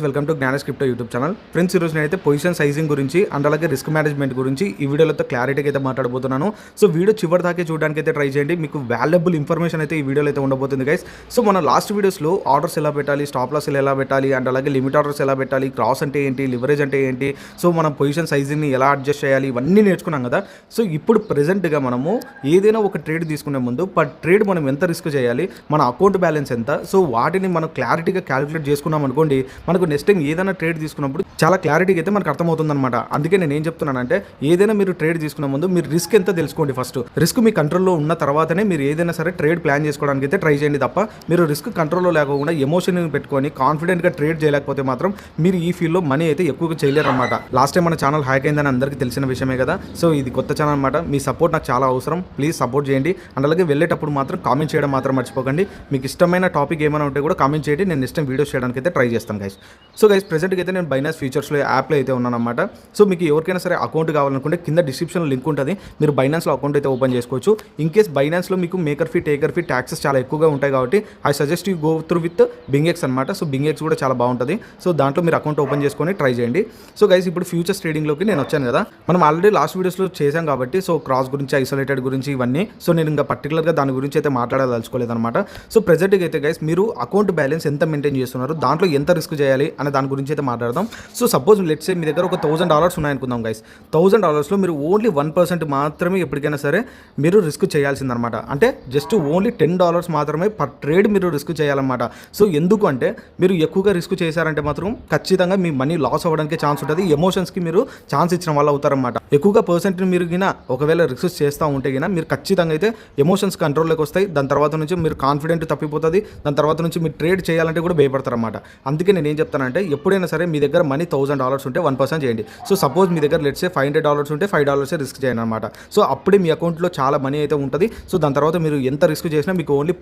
Welcome to జ్ఞాన crypto YouTube channel. Friends, ఈరోజు నేనైతే పొజిషన్ సైజింగ్ గురించి అండ్ అలాగే రిస్క్ మేనేజ్మెంట్ గురించి ఈ వీడియోలో క్లారిటీగా అయితే మాట్లాడబోతున్నాను. సో వీడియో చివరి దాకా చూడడానికి అయితే ట్రై చేయండి. మీకు వాల్యుబుల్ ఇన్ఫర్మేషన్ అయితే ఈ వీడియోలో అయితే ఉండబోతుంది గైస్. సో మన లాస్ట్ వీడియోస్లో ఆర్డర్స్ ఎలా పెట్టాలి, స్టాప్ లాస్ ఎలా పెట్టాలి, అండ్ అలాగే లిమిట్ ఆర్డర్స్ ఎలా పెట్టాలి, క్రాస్ అంటే ఏంటి, లివరేజ్ అంటే ఏంటి, సో మనం పొజిషన్ సైజింగ్ని ఎలా అడ్జస్ట్ చేయాలి, ఇవన్నీ నేర్చుకున్నాం కదా. సో ఇప్పుడు ప్రెజెంట్గా మనము ఏదైనా ఒక ట్రేడ్ తీసుకునే ముందు పర్ ట్రేడ్ మనం ఎంత రిస్క్ చేయాలి, మన అకౌంట్ బ్యాలెన్స్ ఎంత, సో వాటిని మనం క్లారిటీగా క్యాలిక్యులేట్ చేసుకున్నాం అనుకోండి, మనకు నెక్స్ట్ టైం ఏదైనా ట్రేడ్ తీసుకున్నప్పుడు చాలా క్లారిటీగా అయితే మనకు అర్థమవుతుంది అనమాట. అందుకే నేను ఏం చెప్తున్నానంటే, ఏదైనా మీరు ట్రేడ్ తీసుకునే ముందు మీరు రిస్క్ ఎంత తెలుసుకోండి. ఫస్ట్ రిస్క్ మీ కంట్రోల్లో ఉన్న తర్వాతనే మీరు ఏదైనా సరే ట్రేడ్ ప్లాన్ చేసుకోవడానికి అయితే ట్రై చేయండి. తప్ప మీరు రిస్క్ కంట్రోల్లో లేకుండా ఎమోషన్ పెట్టుకొని కాన్ఫిడెంట్గా ట్రేడ్ చేయలేకపోతే మాత్రం మీరు ఈ ఫీల్డ్లో మనీ అయితే ఎక్కువగా చేయలేరు అనమాట. లాస్ట్ టైం మన ఛానల్ హ్యాక్ అయిందని అందరికీ తెలిసిన విషయమే కదా. సో ఇది కొత్త ఛానల్ అనమాట. మీ సపోర్ట్ నాకు చాలా అవసరం. ప్లీజ్ సపోర్ట్ చేయండి. అండ్ అలాగే వెళ్ళేటప్పుడు మాత్రం కామెంట్ చేయడం మాత్రం మర్చిపోకండి. మీకు ఇష్టమైన టాపిక్ ఏమైనా ఉంటే కూడా కామెంట్ చేయండి. నేను నెక్స్ట్ టైం వీడియోస్ చేయడానికి అయితే ట్రై చేస్తాను గైస్. సో గైస్, ప్రెజెంట్గా అయితే నేను బైనాన్స్ ఫ్యూచర్స్లో యాప్లో అయితే ఉన్నానన్నమాట. సో మీకు ఎవరికైనా సరే అకౌంట్ కావాలనుకుంటే కింద డిస్క్రిప్షన్లో లింక్ ఉంటుంది. మీరు బైనాన్స్లో అకౌంట్ అయితే ఓపెన్ చేసుకోవచ్చు. ఇన్ కేస్ బైనాన్స్లో మీకు maker fee, taker fee, taxes చాలా ఎక్కువగా ఉంటాయి కాబట్టి I suggest you go through with BingX అనమాట. సో బింగెక్స్ కూడా చాలా బాగుంటుంది. సో దాంట్లో మీరు అకౌంట్ ఓపెన్ చేసుకొని ట్రై చేయండి. సో గైస్, ఇప్పుడు ఫ్యూచర్స్ ట్రేడింగ్లోకి నేను వచ్చాను కదా. మనం ఆల్రెడీ లాస్ట్ వీడియోస్లో చేశాం కాబట్టి సో క్రాస్ గురించి, ఐసోలేటెడ్ గురించి ఇవన్నీ. సో నేను ఇంకా పర్టికులర్గా దాని గురించి అయితే మాట్లాడదలుచుకోలేదు అనమాట. సో ప్రెజెంట్గా అయితే గైస్, మీరు అకౌంట్ బ్యాలెన్స్ ఎంత మెయింటైన్ చేస్తున్నారు, దాంట్లో ఎంత రిస్క్ చేయాలి అనే దాని గురించి అయితే మాట్లాడదాం. సో సపోజ్ లెట్స్ సే మీ దగ్గర ఒక $1000 ఉన్నాయనుకుందాం గైస్. $1000లో మీరు ఓన్లీ 1% మాత్రమే ఎప్పటికైనా సరే మీరు రిస్క్ చేయాల్సిందనమాట. అంటే జస్ట్ ఓన్లీ $10 మాత్రమే పర్ ట్రేడ్ మీరు రిస్క్ చేయాలన్నమాట. సో ఎందుకు అంటే, మీరు ఎక్కువగా రిస్క్ చేశారంటే మాత్రం ఖచ్చితంగా మీ మనీ లాస్ అవ్వడానికి ఛాన్స్ ఉంటుంది. ఎమోషన్స్కి మీరు ఛాన్స్ ఇచ్చిన వాళ్ళు అవుతారన్నమాట. ఎక్కువగా పర్సెంట్ని మీరు గిన ఒకవేళ రిస్క్ చేస్తూ ఉంటే గిన మీరు ఖచ్చితంగా అయితే ఎమోషన్స్ కంట్రోల్లోకి వస్తాయి. దాని తర్వాత నుంచి మీరు కాన్ఫిడెంట్ తప్పిపోతుంది. దాని తర్వాత నుంచి మీరు ట్రేడ్ చేయాలంటే కూడా భయపడతారన్నమాట. అందుకే నేను ఏం చెప్తానంటే, ఎప్పుడైనా సరే మీ దగ్గర మనీ $1000 ఉంటే 1% చేయండి. సో సపోజ్ మీ దగ్గర లెట్స్ సే $500 ఉంటే $5 రిస్క్ చేయండి అనమాట. సో అప్పుడే మీ అకౌంట్లో చాలా మనీ అయితే ఉంటుంది. సో దాని తర్వాత మీరు ఎంత రిస్క్ చేసినా మీకు ఓన్లీ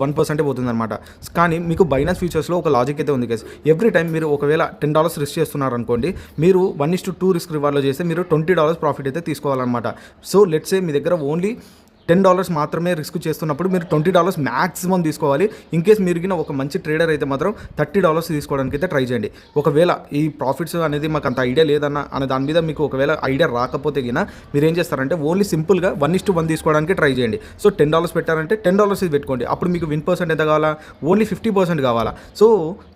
1% పోతుంది అనమాట. కానీ మీకు బైనాన్స్ ఫ్యూచర్స్లో ఒక లాజిక్ అయితే ఉంది గైస్. ఎవ్రీ టైం మీరు ఒకవేళ $10 రిస్క్ చేస్తున్నారు అనుకోండి, మీరు 1:2 రిస్క్ రివార్డ్లో చేస్తే మీరు $20 ప్రాఫిట్ అయితే తీసుకోవాలన్నమాట. సో లెట్స్ సే మీ దగ్గర ఓన్లీ $10 మాత్రమే రిస్క్ చేస్తున్నప్పుడు మీరు $20 మ్యాక్సిమం తీసుకోవాలి. ఇన్ కేస్ మీరు గిన ఒక మంచి ట్రేడర్ అయితే మాత్రం $30 తీసుకోవడానికి అయితే ట్రై చేయండి. ఒకవేళ ఈ ప్రాఫిట్స్ అనేది మాకు అంత ఐడియా లేదన్న అనే దాని మీద మీకు ఒకవేళ ఐడియా రాకపోతే గిన మీరు ఏం చేస్తారంటే, ఓన్లీ సింపుల్గా 1:1 తీసుకోవడానికి ట్రై చేయండి. సో $10 పెట్టారంటే $10 ఇది పెట్టుకోండి. అప్పుడు మీకు విన్ పర్సెంట్ ఎంత కావాలా, ఓన్లీ 50% కావాలా. సో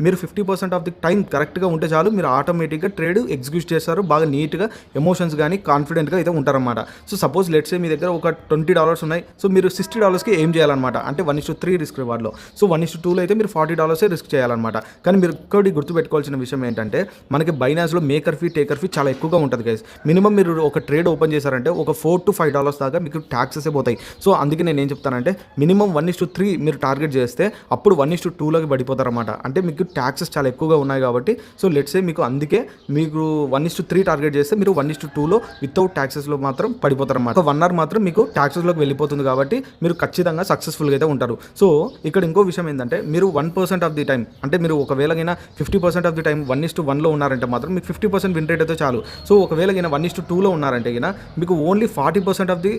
మీరు 50% ఆఫ్ ది టైం కరెక్ట్గా ఉంటే చాలు, మీరు ఆటోమేటిక్గా ట్రేడ్ ఎగ్జిక్యూట్ చేస్తారు. బాగా నీట్గా ఎమోషన్స్ కానీ కాన్ఫిడెంట్గా అయితే ఉంటారన్నమాట. సో సపోజ్ లెట్స్ సే మీ దగ్గర ఒక $20 ఉన్నాయి. సో మీరు $60కి ఏం చేయాలన్నమాట. అంటే 1:3 రిస్క్ రివార్డ్లో. సో 1:2లో అయితే మీరు $40 రిస్క్ చేయాలన్నమాట. కానీ మీరు ఒక్కటి గుర్తుపెట్టుకోవాల్సిన విషయం ఏంటంటే, మనకి బైనాన్స్లో మేకర్ ఫీ, టేకర్ ఫీ చాలా ఎక్కువగా ఉంటుంది గైస్. మినిమం మీరు ఒక ట్రేడ్ ఓపెన్ చేశారంటే ఒక $4 to $5 దాకా మీకు ట్యాక్సెస్ పోతాయి. సో అందుకే నేను ఏం చెప్తానంటే, మినిమం 1:3 మీరు టార్గెట్ చేస్తే అప్పుడు 1:2లోకి పడిపోతారన్నమాట. అంటే మీకు ట్యాక్సెస్ చాలా ఎక్కువగా ఉన్నాయి కాబట్టి. సో లెట్స్ సే మీకు అందుకే మీకు 1:3 టార్గెట్ చేస్తే మీరు 1:2లో వితౌట్ ట్యాక్సెస్లో మాత్రం పడిపోతారన్నమాట. 1 hour మాత్రం మీకు ట్యాక్సెస్లోకి వెళ్ళిపోతుంది కాబట్టి మీరు ఖచ్చితంగా సక్సెస్ఫుల్గా అయితే ఉంటారు. సో ఇక్కడ ఇంకో విషయం ఏంటంటే, మీరు 1% ఆఫ్ ది టైం, అంటే మీరు ఒకవేళ 50% ఆఫ్ ది టైం 1:1లో ఉన్నారంటే మాత్రం మీకు 50% విన్ రేట్ అయితే చాలు. సో ఒకవేళ 1:2లో ఉన్నారంటే మీకు only 40% of the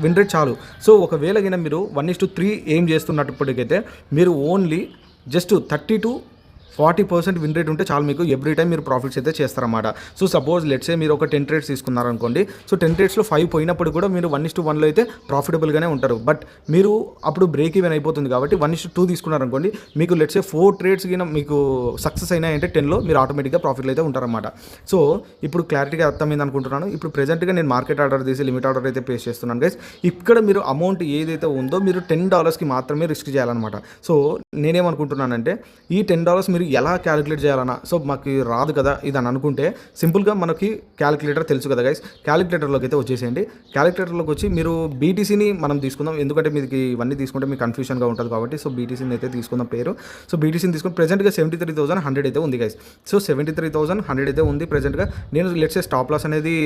win rate చాలు. సో ఒకవేళ మీరు 1:3 ఏం చేస్తున్నప్పటికైతే మీరు only just 30 to 40% win rate ఉంటే చాలు. మీకు ఎవ్రీ టైం మీరు ప్రాఫిట్స్ అయితే చేస్తారన్నమాట. సో సపోజ్ లెట్స్ సే మీరు ఒక 10 ట్రేడ్స్ తీసుకున్నారనుకోండి. సో 10 ట్రేడ్స్లో 5 పోయినప్పుడు కూడా మీరు 1:1లో అయితే ప్రాఫిటబుల్గానే ఉంటారు. బట్ మీరు అప్పుడు బ్రేక్ ఈవెన్ అయిపోతుంది కాబట్టి 1:2 తీసుకున్నారనుకోండి, మీకు లెట్స్ సే 4 ట్రేడ్స్ కింద మీకు సక్సెస్ అయినాయంటే 10లో మీరు ఆటోమేటిక్గా ప్రాఫిట్లు అయితే ఉంటారన్నమాట. సో ఇప్పుడు క్లారిటీగా అర్థమైంది అనుకుంటున్నాను. ఇప్పుడు ప్రెజెంట్గా నేను మార్కెట్ ఆర్డర్ తీసి లిమిట్ ఆర్డర్ అయితే పేస్ చేస్తున్నాను గైస్. ఇక్కడ మీరు అమౌంట్ ఏదైతే ఉందో మీరు $10కి మాత్రమే రిస్క్ చేయాలన్నమాట. సో నేనేమనుకుంటున్నానంటే, ఈ $10 మీరు ఎలా క్యాలిక్యులేట్ చేయాలన్నా, సో మాకు రాదు కదా ఇది అని అనుకుంటే, సింపుల్గా మనకి క్యాలిక్యులేటర్ తెలుసు కదా గైస్. క్యాలిక్యులేటర్లోకి అయితే వచ్చేసేయండి. క్యాలిక్యులేటర్లోకి వచ్చి మీరు బీటీసీని మనం తీసుకుందాం, ఎందుకంటే మీకు ఇవన్నీ తీసుకుంటే మీకు కన్ఫ్యూషన్గా ఉంటుంది కాబట్టి. సో బీటీసీని అయితే తీసుకుందాం పేరు. సో బీటీసీని తీసుకుని ప్రెజెంట్గా 73,100 అయితే ఉంది గైస్. సో 73,100 అయితే ఉంది ప్రెజెంట్గా. నేను లెట్స్ సే స్టాప్ లాస్ అనేది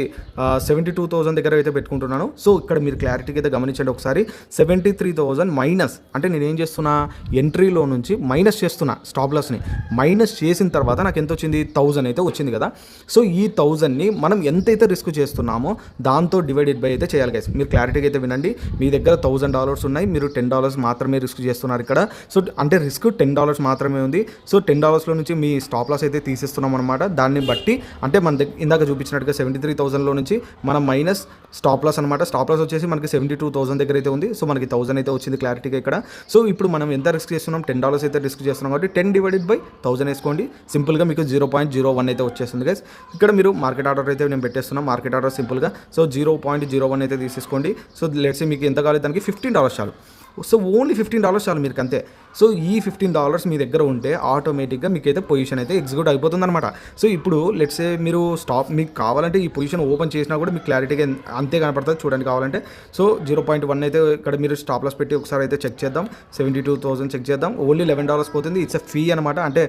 72,000 దగ్గర అయితే పెట్టుకుంటున్నాను. సో ఇక్కడ మీరు క్లారిటీగా అయితే గమనించండి ఒకసారి. 73,000 మైనస్ అంటే నేను ఏం చేస్తున్నా, ఎంట్రీలో నుంచి మైనస్ చేస్తున్నా స్టాప్ లాస్ని. మైనస్ చేసిన తర్వాత నాకు ఎంత వచ్చింది, 1000 అయితే వచ్చింది కదా. సో ఈ 1000ని మనం ఎంతైతే రిస్క్ చేస్తున్నామో దాంతో డివైడెడ్ బై అయితే చేయాలి గైస్. మీరు క్లారిటీగా అయితే వినండి. మీ దగ్గర $1000 ఉన్నాయి, మీరు $10 మాత్రమే రిస్క్ చేస్తున్నారు ఇక్కడ. సో అంటే రిస్క్ $10 మాత్రమే ఉంది. సో $10లో నుంచి మీ స్టాప్ లాస్ అయితే తీసేస్తున్నాం అనమాట. దాన్ని బట్టి అంటే మన ఇందాక చూపించినట్టుగా 73,000లో నుంచి మనం మైనస్ స్టాప్ లాస్ అనమాట. స్టాప్ లాస్ వచ్చేసి మనకి 72,000 దగ్గర అయితే ఉంది. సో మనకి 1000 అయితే వచ్చింది క్లారిటీగా ఇక్కడ. సో ఇప్పుడు మనం ఎంత రిస్క్ చేస్తున్నాం, $10 అయితే రిస్క్ చేస్తున్నాం కాబట్టి 10 డివైడెడ్ బై 1000 వేసుకోండి. సింపుల్గా మీకు 0.01 అయితే వచ్చేస్తుంది గైస్. ఇక్కడ మీరు మార్కెట్ ఆర్డర్ అయితే నేను పెట్టేస్తున్నాం. మార్కెట్ ఆర్డర్ సింపుల్గా సో 0.01 అయితే తీసేసుకోండి. సో లెట్స్ మీకు ఎంత కావాలి, దానికి $15 చాలు. సో ఓన్లీ $15 చాలు మీకు అంతే. సో ఈ $15 మీ దగ్గర ఉంటే ఆటోమేటిక్గా మీకైతే పొజిషన్ అయితే ఎగ్జిక్యూట్ అయిపోతుంది అనమాట. సో ఇప్పుడు లెట్సే మీరు స్టాప్ మీకు కావాలంటే ఈ పొజిషన్ ఓపెన్ చేసినా కూడా మీకు క్లారిటీగా అంతే కనపడుతుంది చూడండి కావాలంటే. సో 0.1 అయితే ఇక్కడ మీరు స్టాప్ లాస్ పెట్టి ఒకసారి అయితే చెక్ చేద్దాం. 72,000 చెక్ చేద్దాం. ఓన్లీ $11 పోతుంది. ఇట్స్ ఎ ఫీ అనమాట. అంటే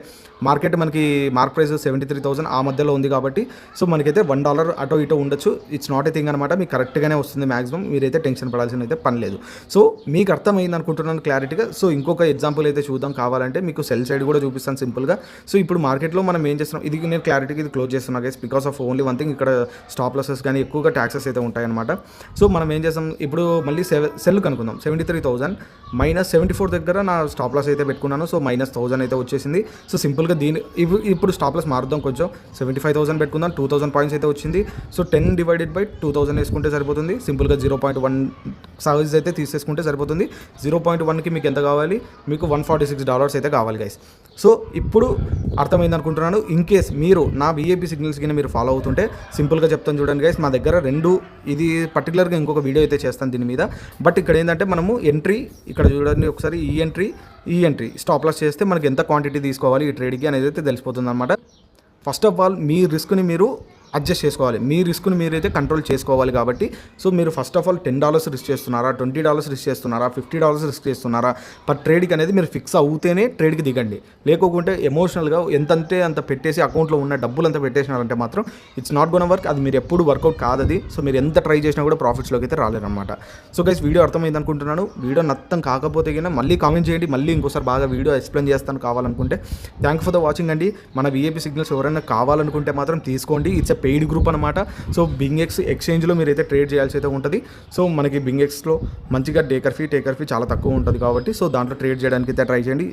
మార్కెట్ మనకి మార్క్ ప్రైస్ 73,000 ఆ మధ్యలో ఉంది కాబట్టి సో మనకైతే $1 అటో ఇటో ఉండొచ్చు. ఇట్స్ నాట్ ఏ థింగ్ అనమాట. మీకు కరెక్ట్గానే వస్తుంది మ్యాక్సిమం. మీరైతే టెన్షన్ పడాల్సిన అయితే పని లేదు. సో మీకు అర్థమైంది అనుకుంటున్నాను క్లారిటీగా. సో ఇంకొక ఎగ్జాంపుల్ అయితే చూద్దాం కావాలంటే. మీకు సెల్ సైడ్ కూడా చూపిస్తాను సింపుల్గా. సో ఇప్పుడు మార్కెట్లో మనం ఏం చేస్తున్నాం, ఇది నేను క్లారిటీగా ఇది క్లోజ్ చేస్తున్నా guys because of only one thing. ఇక్కడ స్టాప్ లాసెస్ కానీ ఎక్కువగా ట్యాక్సెస్ అయితే ఉంటాయన్నమాట. సో మనం ఏం చేస్తాం, ఇప్పుడు మళ్ళీ సెల్ కనుక్కుందాం. 73,000 మైనస్ 74 దగ్గర నా స్టాప్ లాస్ అయితే పెట్టుకున్నాను. సో -1000 అయితే వచ్చేసింది. సో సింపుల్గా ఇప్పుడు స్టాప్ లాస్ మారుద్దాం కొంచెం. 75,000 పెట్టుకుందాం. 2,000 పాయింట్స్ అయితే వచ్చింది. సో 10 డివైడెడ్ బై 2000 వేసుకుంటే సరిపోతుంది. సింపుల్గా 0.1 సైజ్ అయితే తీసేసుకుంటే సరిపోతుంది. 0.1కి మీకు ఎంత కావాలి, మీకు $146 అయితే కావాలి గైస్. సో ఇప్పుడు అర్థమైంది అనుకుంటున్నాను. ఇన్ కేస్ మీరు నా విఐపి సిగ్నల్స్ కింద మీరు ఫాలో అవుతుంటే సింపుల్గా చెప్తాను చూడండి గైస్. మా దగ్గర ఇది పర్టికులర్గా ఇంకొక వీడియో అయితే చేస్తాను దీని మీద. బట్ ఇక్కడ ఏంటంటే మనము ఎంట్రీ ఇక్కడ చూడండి ఒకసారి, ఈ ఎంట్రీ స్టాప్ లాస్ చేస్తే మనకి ఎంత క్వాంటిటీ తీసుకోవాలి ఈ ట్రేడ్కి అనేది అయితే తెలిసిపోతుంది అనమాట. ఫస్ట్ ఆఫ్ ఆల్ మీ రిస్క్ని మీరు అడ్జస్ట్ చేసుకోవాలి. మీ రిస్క్ని మీరైతే కంట్రోల్ చేసుకోవాలి కాబట్టి సో మీరు ఫస్ట్ ఆఫ్ ఆల్ $10 రిస్క్ చేస్తున్నారా, $20 రిస్క్ చేస్తున్నారా, $50 రిస్క్ చేస్తున్నారా పర్ ట్రేడ్కి అనేది మీరు ఫిక్స్ అవుతేనే ట్రేడ్కి దిగండి. లేకోకుంటే ఎమోషనల్గా ఎంతంటే అంత పెట్టేసి అకౌంట్లో ఉన్న డబ్బులు అంతా పెట్టేసినారంటే మాత్రం ఇట్స్ నాట్ గోన్ వర్క్. అది మీరు ఎప్పుడు వర్కౌట్ కాదు అది. సో మీరు ఎంత ట్రై చేసినా కూడా ప్రాఫిట్స్లోకి అయితే రాలేరన్నమాట. సో గైస్ వీడియో అర్థమైంది అనుకుంటున్నాను. వీడియో నష్టం కాకపోతే కన్నా మళ్ళీ కామెంట్ చేయండి. మళ్ళీ ఇంకోసారి బాగా వీడియో ఎక్స్ప్లెయిన్ చేస్తాను కావాలనుకుంటే. థ్యాంక్ ఫర్ ద వాచింగ్ అండి. మన విఐపి సిగ్నల్స్ ఎవరైనా కావాలనుకుంటే మాత్రం తీసుకోండి. ఇట్స్ ఎ పెయిడ్ గ్రూప్ అనమాట. సో బింగెక్స్ ఎక్స్చేంజ్లో మీరైతే ట్రేడ్ చేయాల్సి అయితే ఉంటుంది. సో మనకి బింగెక్స్లో మంచిగా టేకర్ ఫీ చాలా తక్కువ ఉంటుంది కాబట్టి సో దాంట్లో ట్రేడ్ చేయడానికి అయితే ట్రై చేయండి.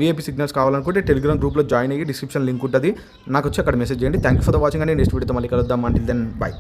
విఐపి సిగ్నల్స్ కావాలనుకుంటే టెలిగ్రామ్ గ్రూప్లో జాయిన్ అయ్యి డిస్క్రిప్షన్ లింక్ ఉంటుంది, నాకు వచ్చి అక్కడ మెసేజ్ చేయండి. Thank you for the watching అండి. నెక్స్ట్ వీడియోతో మళ్ళీ కలుద్దాం. Until then by.